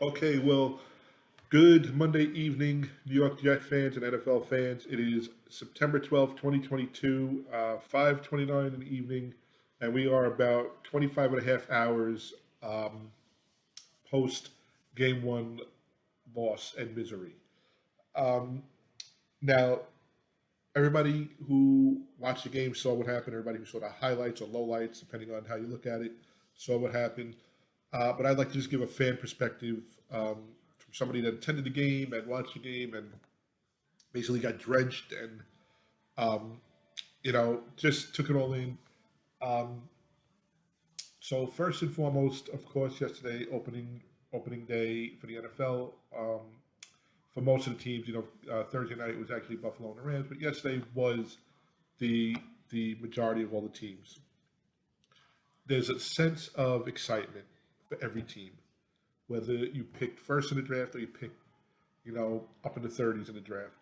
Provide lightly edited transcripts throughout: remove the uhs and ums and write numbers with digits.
Okay, well, good Monday evening, New York Jet fans and NFL fans. It is September 12th, 2022, 5:29 in the evening, and we are about 25 and a half hours post Game 1 loss and misery. Um, Now, everybody who watched the game saw what happened. Everybody who saw the highlights or lowlights, depending on how you look at it, saw what happened. But I'd like to just give a fan perspective from somebody that attended the game and watched the game and basically got drenched and just took it all in. Um, so first and foremost, of course, yesterday opening day for the NFL. For most of the teams, Thursday night was actually Buffalo and the Rams, but yesterday was the the majority of all the teams. There's a sense of excitement for every team, whether you picked first in the draft or you picked, up in the 30s in the draft.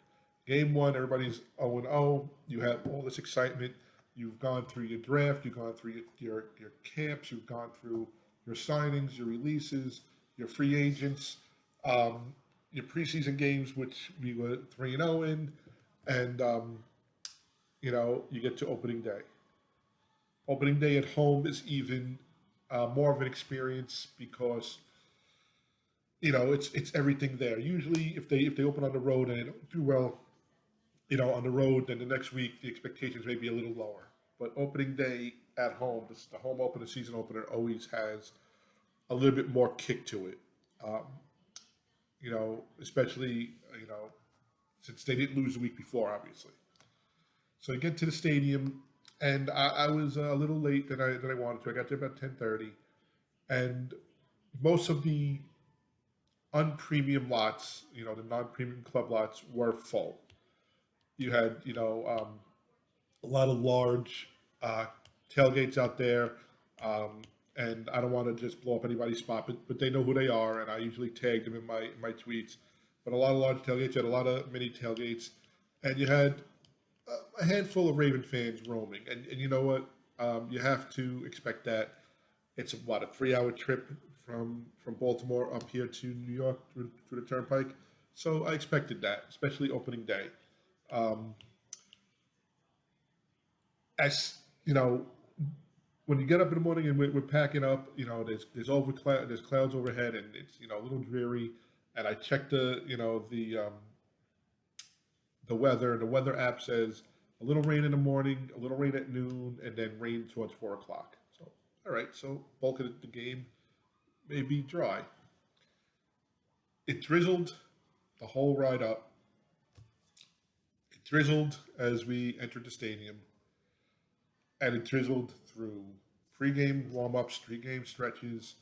Game one, everybody's 0 and 0. You have all this excitement. You've gone through your draft, you've gone through your camps, you've gone through your signings, your releases, your free agents, um, your preseason games, which we were 3 and 0 in, and you get to opening day. Opening day at home is even more of an experience because it's everything there. Usually, if they open on the road and they don't do well, on the road, then the next week the expectations may be a little lower. But opening day at home, this, the home opener, season opener, always has a little bit more kick to it. Um, especially since they didn't lose the week before, obviously. So I get to the stadium, and I was a little late than I wanted to. I got there about 10:30, and most of the unpremium lots, the non-premium club lots, were full. You had a lot of large uh, tailgates out there, um, and I don't want to just blow up anybody's spot, but they know who they are, and I usually tag them in my tweets. But a lot of large tailgates, you had a lot of mini tailgates, and you had a handful of Raven fans roaming. And you know what? You have to expect that. It's a 3 hour trip from Baltimore up here to New York through the Turnpike. So I expected that, especially opening day. Um, as you know, when you get up in the morning and we're packing up, there's clouds overhead and it's a little dreary. And I checked the weather. The weather app says a little rain in the morning, a little rain at noon, and then rain towards 4 o'clock. So all right, so bulk of the game may be dry. It drizzled the whole ride up. It drizzled as we entered the stadium, and it drizzled through pregame warm-ups, pregame stretches.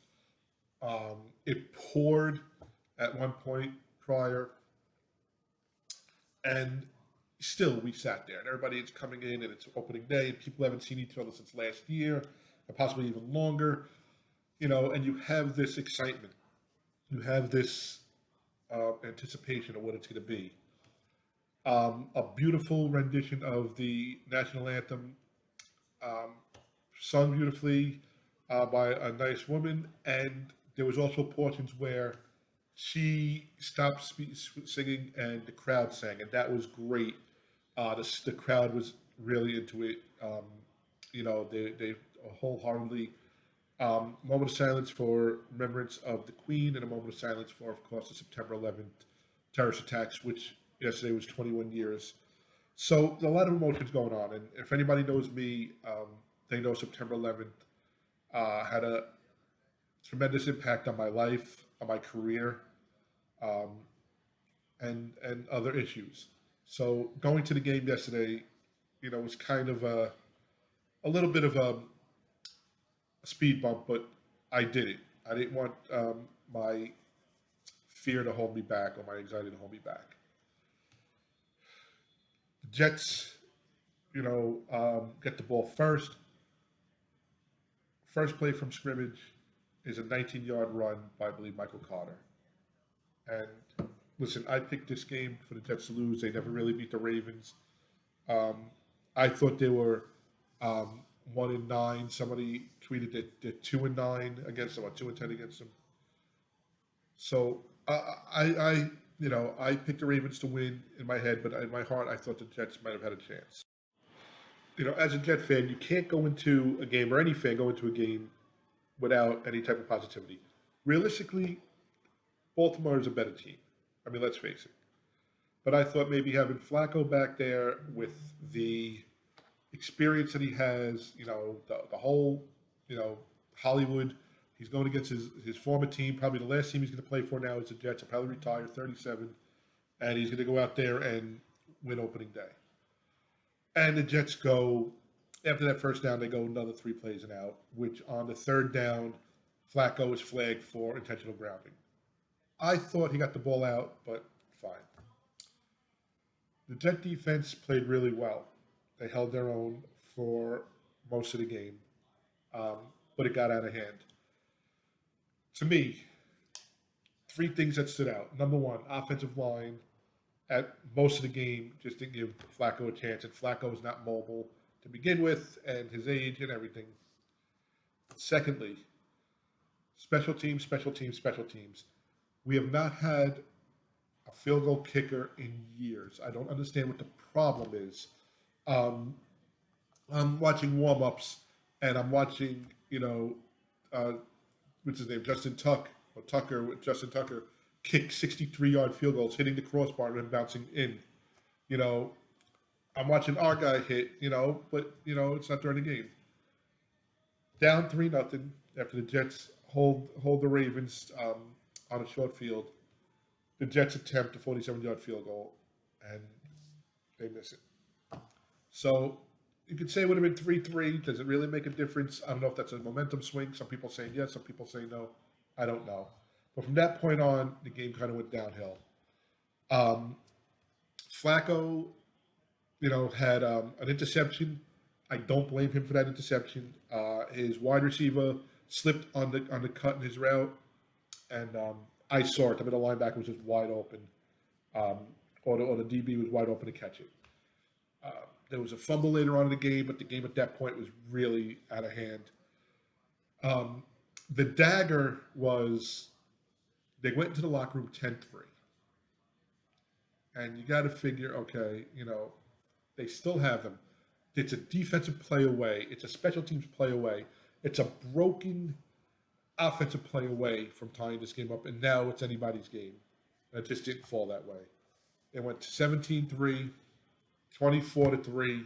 It poured at one point prior, and still we sat there. And everybody is coming in, and it's opening day, and people haven't seen each other since last year, and possibly even longer. And you have this excitement, you have this anticipation of what it's going to be. A beautiful rendition of the national anthem, um, sung beautifully by a nice woman, and there was also portions where she stopped singing and the crowd sang, and that was great. The crowd was really into it. They wholeheartedly. Moment of silence for remembrance of the Queen, and a moment of silence for, of course, the September 11th terrorist attacks, which yesterday was 21 years. So a lot of emotions going on, and if anybody knows me, they know September 11th had a tremendous impact on my life, on my career, um, and other issues. So going to the game yesterday, was kind of a little bit of a speed bump, but I did it. I didn't want my fear to hold me back or my anxiety to hold me back. The Jets, get the ball first. First play from scrimmage is a 19-yard run by, I believe, Michael Carter. And listen, I picked this game for the Jets to lose. They never really beat the Ravens. Um, I thought they were 1-9. Somebody tweeted that they're 2-9 against them, or 2-10 against them. So I picked the Ravens to win in my head, but in my heart, I thought the Jets might have had a chance. As a Jet fan, you can't go into a game, or any fan go into a game without any type of positivity. Realistically, Baltimore is a better team. I mean, let's face it. But I thought maybe having Flacco back there with the experience that he has, the whole, you know, Hollywood. He's going against his former team. Probably the last team he's going to play for now is the Jets. He'll probably retire, 37, and he's going to go out there and win opening day. And the Jets go after that first down. They go another 3 plays and out, which on the third down, Flacco is flagged for intentional grounding. I thought he got the ball out, but fine. The Jet defense played really well. They held their own for most of the game, um, but it got out of hand. To me, 3 things that stood out. Number one, offensive line at most of the game just didn't give Flacco a chance, and Flacco is not mobile to begin with, and his age and everything. Secondly, special teams, special teams, special teams. We have not had a field goal kicker in years. I don't understand what the problem is. Um, I'm watching warm ups, and I'm watching, uh, what's his name, Justin Tucker, kick 63-yard field goals, hitting the crossbar and then bouncing in. You know, I'm watching our guy hit, but it's not during the game. Down 3-0 after the Jets hold the Ravens on a short field. The Jets attempt a 47-yard field goal, and they miss it. So you could say it would have been 3-3. Does it really make a difference? I don't know if that's a momentum swing. Some people saying yes, some people say no. I don't know. But from that point on, the game kind of went downhill. Um, Flacco, had an interception. I don't blame him for that interception. His wide receiver slipped on the cut in his route, and I saw it. I mean, the linebacker was just wide open, or the DB was wide open to catch it. There was a fumble later on in the game, but the game at that point was really out of hand. The dagger was they went into the locker room 10-3. And you got to figure, okay, they still have them. It's a defensive play away. It's a special teams play away. It's a broken offensive play away from tying this game up, and now it's anybody's game. And it just didn't fall that way. It went to 17-3, 24-3,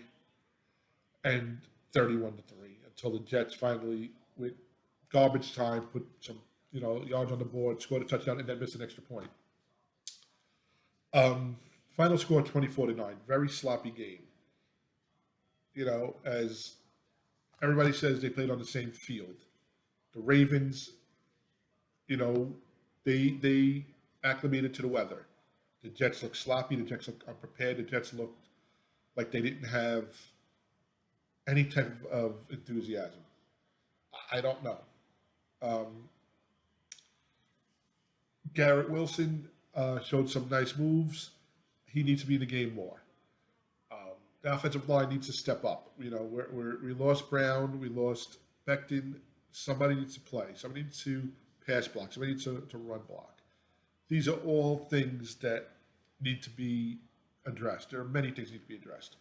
and 31-3 until the Jets finally, with garbage time, put some yards on the board, scored a touchdown, and then missed an extra point. Final score 24-9. Very sloppy game. As everybody says, they played on the same field. The Ravens, they acclimated to the weather. The Jets looked sloppy. The Jets looked unprepared. The Jets looked like they didn't have any type of enthusiasm. I don't know. Garrett Wilson showed some nice moves. He needs to be in the game more. The offensive line needs to step up. We lost Brown. We lost Becton. Somebody needs to play. Somebody needs to pass block. Somebody needs to run block. These are all things that need to be addressed. There are many things that need to be addressed.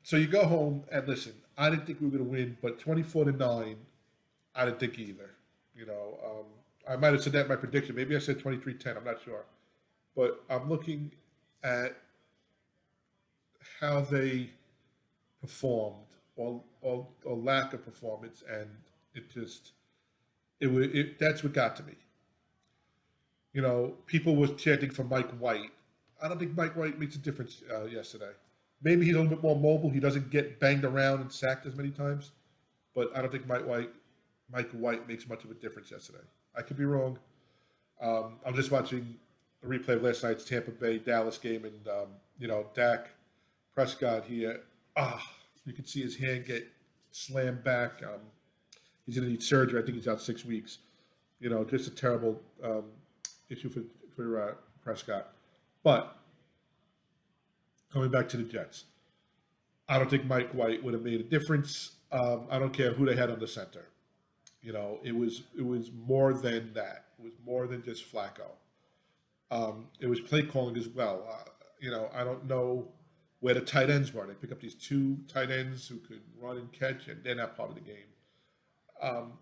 So you go home and listen. I didn't think we were going to win, but 24-9, I didn't think either. I might have said that in my prediction. Maybe I said 23-10. I'm not sure. But I'm looking at how they performed or lack of performance, and that's what got to me. People were chanting for Mike White. I don't think Mike White makes a difference yesterday. Maybe he's a little bit more mobile. He doesn't get banged around and sacked as many times, but I don't think Mike White makes much of a difference yesterday. I could be wrong. I'm just watching a replay of last night's Tampa Bay Dallas game, and Dak Prescott here. You can see his hand get slammed back. He's going to need surgery. I think he's out 6 weeks. Just a terrible issue for Prescott. But coming back to the Jets, I don't think Mike White would have made a difference. I don't care who they had on the center. It was more than that. It was more than just Flacco. It was play calling as well. I don't know where the tight ends were. They pick up these two tight ends who could run and catch, and they're not part of the game. Um,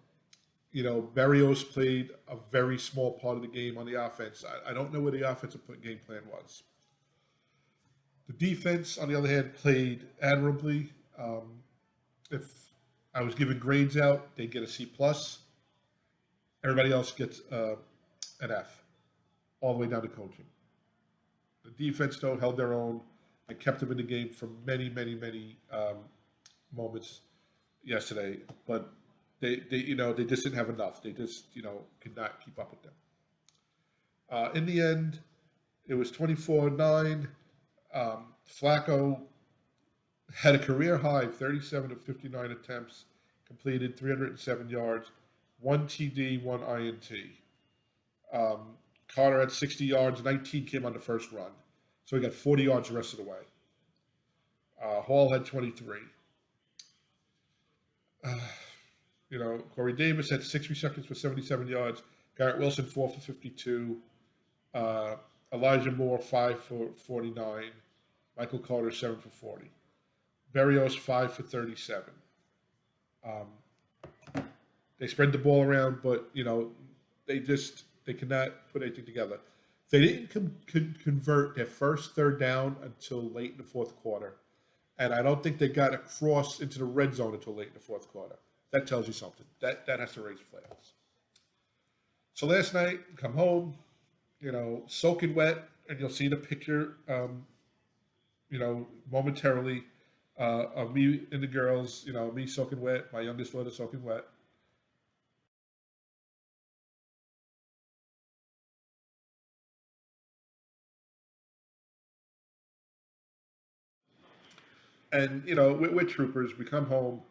Berrios played a very small part of the game on the offense. I don't know where the offensive game plan was. The defense, on the other hand, played admirably. If I was giving grades out, they get a C plus. Everybody else gets an F, all the way down to coaching. The defense, though, held their own and kept them in the game for many, many, many moments yesterday. But they just didn't have enough. They just, could not keep up with them. In the end, it was 24-9. Flacco had a career high, 37 of 59 attempts, completed 307 yards, one TD, one INT. Carter had 60 yards, 19 came on the first run. So he got 40 yards the rest of the way. Hall had 23. Corey Davis had 6 receptions for 77 yards. Garrett Wilson, 4 for 52. Elijah Moore, 5 for 49. Michael Carter, 7 for 40. Berrios, 5 for 37. They spread the ball around, but, they could not put anything together. They didn't convert their first third down until late in the fourth quarter. And I don't think they got across into the red zone until late in the fourth quarter. That tells you something. That has to raise flags. So last night, come home, soaking wet, and you'll see the picture, momentarily of me and the girls, me soaking wet, my youngest daughter soaking wet. And, we're troopers. We come home,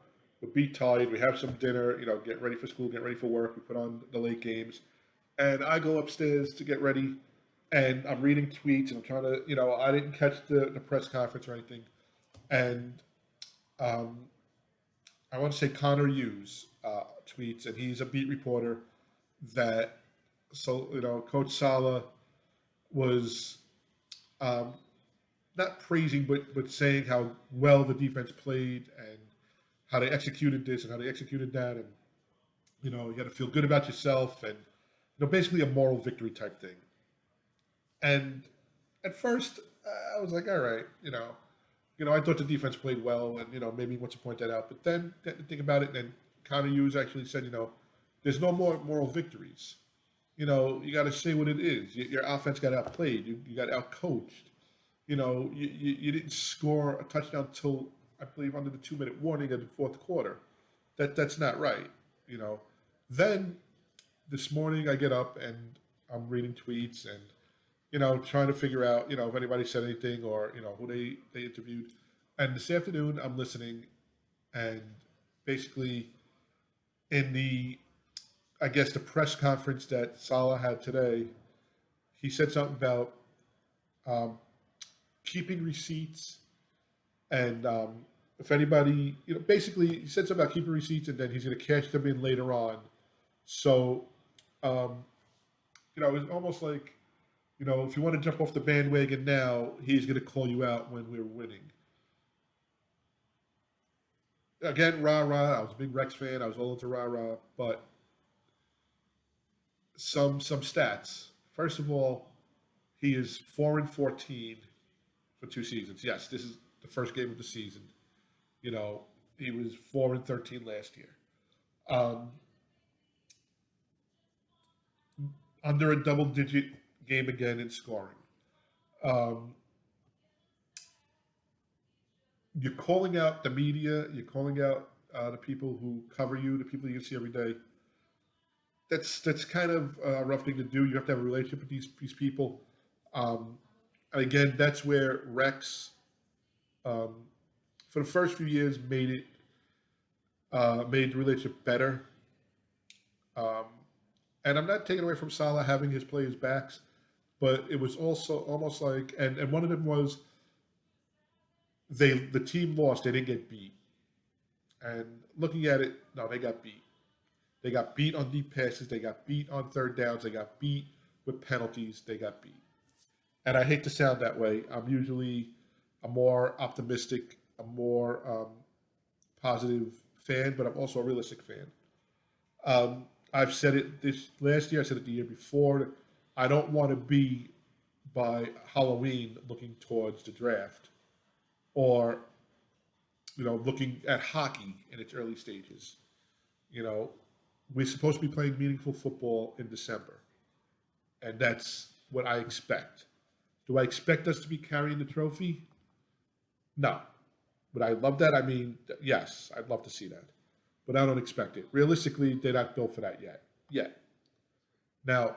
we beat tired, we have some dinner, get ready for school, get ready for work. We put on the late games. And I go upstairs to get ready, and I'm reading tweets, and I'm trying to, I didn't catch the press conference or anything. And I want to say Connor Hughes tweets, and he's a beat reporter that, Coach Sala was not praising, but saying how well the defense played and how they executed this and how they executed that, and you got to feel good about yourself, and basically a moral victory type thing. And at first, I was like, all right, I thought the defense played well, and maybe he wants to point that out. But then think about it, and then Connor Hughes actually said, there's no more moral victories. You got to say what it is. Your offense got outplayed. You got outcoached. You didn't score a touchdown till, I believe, under the 2-minute warning of the fourth quarter. That's not right. Then this morning I get up and I'm reading tweets and trying to figure out if anybody said anything or who they interviewed. And this afternoon I'm listening, and basically in the press conference that Salah had today, he said something about keeping receipts, and if anybody, basically he said something about keeping receipts, and then he's going to cash them in later on. So, it's almost like, if you want to jump off the bandwagon now, he's going to call you out when we're winning. Again, rah-rah. I was a big Rex fan. I was all into rah-rah. But some stats. First of all, he is 4-14 for 2 seasons. Yes, this is the first game of the season. He was 4-13 last year. Under a double-digit game again in scoring. You're calling out the media. You're calling out the people who cover you, the people you see every day. That's kind of a rough thing to do. You have to have a relationship with these people. And again, that's where Rex, for the first few years, made the relationship better. And I'm not taking away from Salah having his players' backs, but it was also almost like, and one of them was the team lost, they didn't get beat. And looking at it, no, they got beat. They got beat on deep passes. They got beat on third downs. They got beat with penalties. They got beat. And I hate to sound that way. I'm usually a more optimistic, a more positive fan, but I'm also a realistic fan. I've said it this last year. I said it the year before. I don't want to be by Halloween looking towards the draft or looking at hockey in its early stages. You know, we're supposed to be playing meaningful football in December, and that's what I expect. Do I expect us to be carrying the trophy? No. Would I love that? I mean, yes, I'd love to see that, but I don't expect it. Realistically, they're not built for that yet. Yet. Now,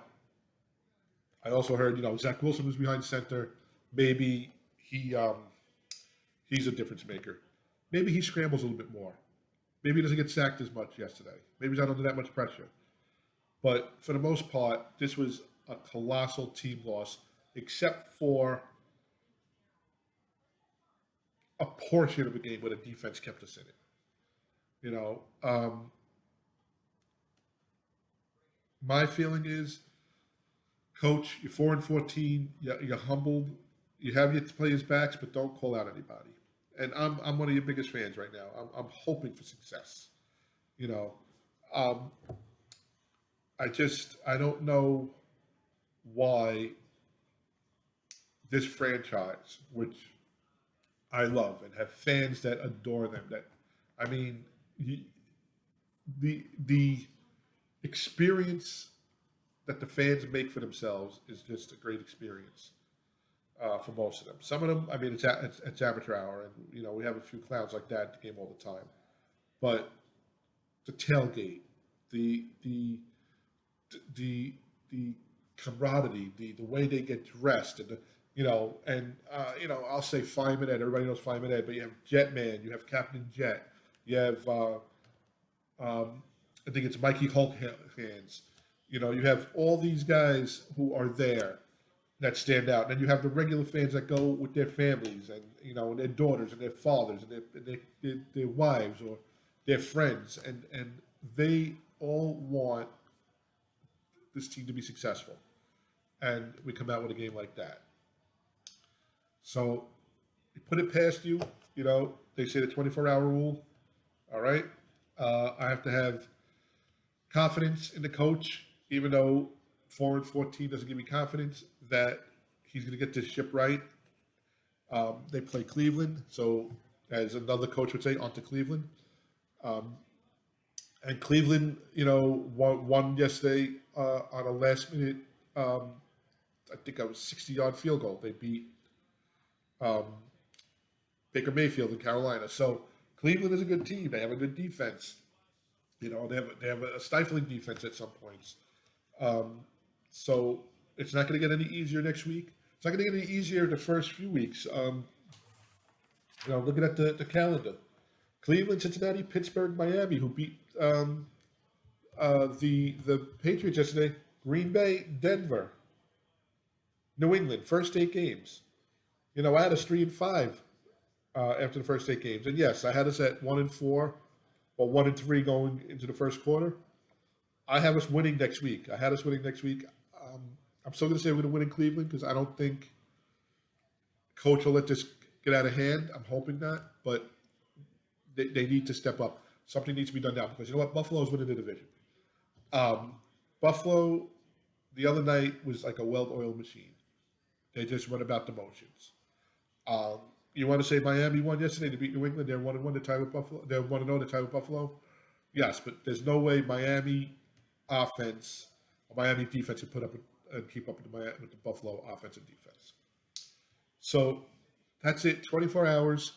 I also heard Zach Wilson was behind center. Maybe he's a difference maker. Maybe he scrambles a little bit more. Maybe he doesn't get sacked as much yesterday. Maybe he's not under that much pressure. But for the most part, this was a colossal team loss, except for a portion of the game where the defense kept us in it. You know, my feeling is, Coach, you're 4-14. You're humbled. You have your players' backs, but don't call out anybody. And I'm one of your biggest fans right now. I'm hoping for success. You know, um, I don't know why this franchise, which I love and have fans that adore them. That I mean, the experience that the fans make for themselves is just a great experience for most of them. Some of them, I mean, it's amateur hour, and we have a few clowns like that at the game all the time. But the tailgate, the the the camaraderie, the way they get dressed, and I'll say Fireman Ed. Everybody knows Fireman Ed, but you have Jetman, you have Captain Jet, you have I think it's Mikey Hulk hands. You have all these guys who are there that stand out. And then you have the regular fans that go with their families and and their daughters and their fathers and their wives or their friends, and they all want this team to be successful. And we come out with a game like that. So you put it past you. They say the 24-hour rule. All right. I have to have confidence in the coach, even though 4-14 doesn't give me confidence that he's going to get this ship right. They play Cleveland, so as another coach would say, on to Cleveland. And Cleveland, won yesterday on a last minute. I think I was 60-yard field goal. They beat um, Baker Mayfield in Carolina. So Cleveland is a good team. They have a good defense. They have a stifling defense at some points. So it's not going to get any easier next week. It's not going to get any easier the first few weeks. Looking at the calendar, Cleveland, Cincinnati, Pittsburgh, Miami, who beat the Patriots yesterday, Green Bay, Denver, New England, first 8 games. I had us 3-5 after the first 8 games, and yes, I had us at 1-4, or 1-3 going into the first quarter. I have us winning next week. I had us winning next week. I'm still going to say we're going to win in Cleveland because I don't think Coach will let this get out of hand. I'm hoping not, but they need to step up. Something needs to be done now because you know what? Buffalo's winning the division. Buffalo, the other night, was like a well-oiled machine. They just went about the motions. You want to say Miami won yesterday to beat New England? They're 1-1 to tie with Buffalo. They're 1-0 to tie with Buffalo. Yes, but there's no way Miami offense or Miami defense can put up and keep up with the Buffalo offense and defense. So that's it. 24 hours.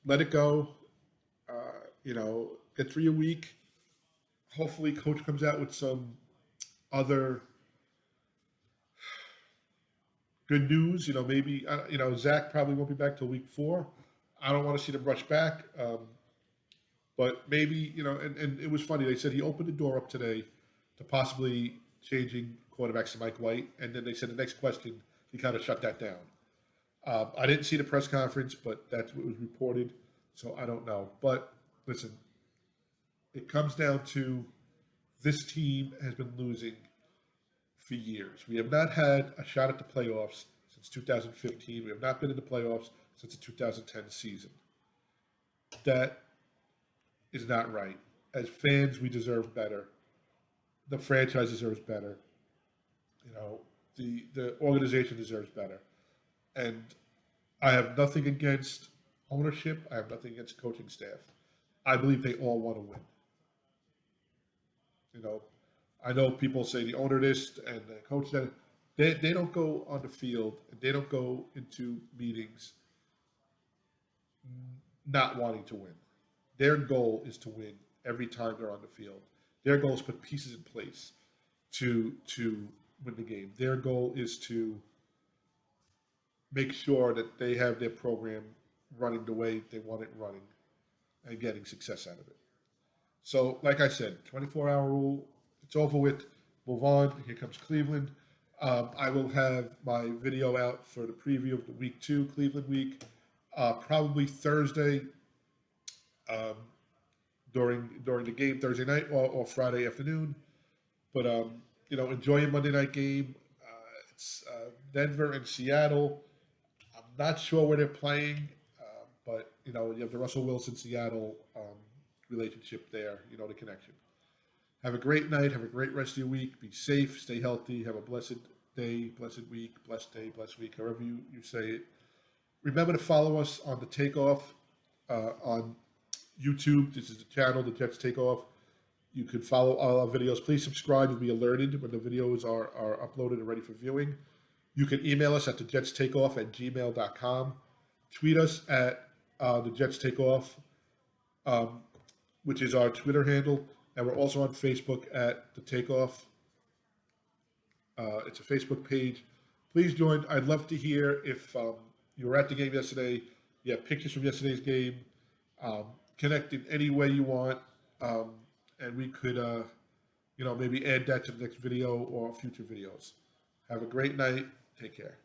Let it go. Get through your week. Hopefully, Coach comes out with some other good news. Maybe Zach probably won't be back till week 4. I don't want to see them rush back. But maybe, and it was funny. They said he opened the door up today to possibly changing quarterbacks to Mike White. And then they said the next question, he kind of shut that down. I didn't see the press conference, but that's what was reported. So I don't know. But listen, It comes down to this team has been losing for years. We have not had a shot at the playoffs since 2015. We have not been in the playoffs since the 2010 season. That is not right. As fans, we deserve better. The franchise deserves better. You know, the organization deserves better. And I have nothing against ownership. I have nothing against coaching staff. I believe they all want to win. You know, I know people say the owner this and the coach that. They don't go on the field and they don't go into meetings not wanting to win. Their goal is to win every time they're on the field. Their goal is to put pieces in place to win the game. Their goal is to make sure that they have their program running the way they want it running and getting success out of it. So, like I said, 24-hour rule, it's over with. Move on. Here comes Cleveland. I will have my video out for the preview of the Week 2, Cleveland Week, probably Thursday during the game, Thursday night or Friday afternoon. But, enjoy your Monday night game. It's Denver and Seattle. I'm not sure where they're playing, but, you have the Russell Wilson-Seattle relationship there, the connection. Have a great night. Have a great rest of your week. Be safe. Stay healthy. Have a blessed day, blessed week, blessed day, blessed week, however you say it. Remember to follow us on The Takeoff on YouTube. This is the channel, The Jets Takeoff. You can follow all our videos. Please subscribe and be alerted when the videos are uploaded and ready for viewing. You can email us at thejets_takeoff@gmail.com. Tweet us at The Jets Takeoff, which is our Twitter handle. And we're also on Facebook at The Takeoff. It's a Facebook page. Please join. I'd love to hear if you were at the game yesterday, you have pictures from yesterday's game, connect in any way you want, and we could, maybe add that to the next video or future videos. Have a great night. Take care.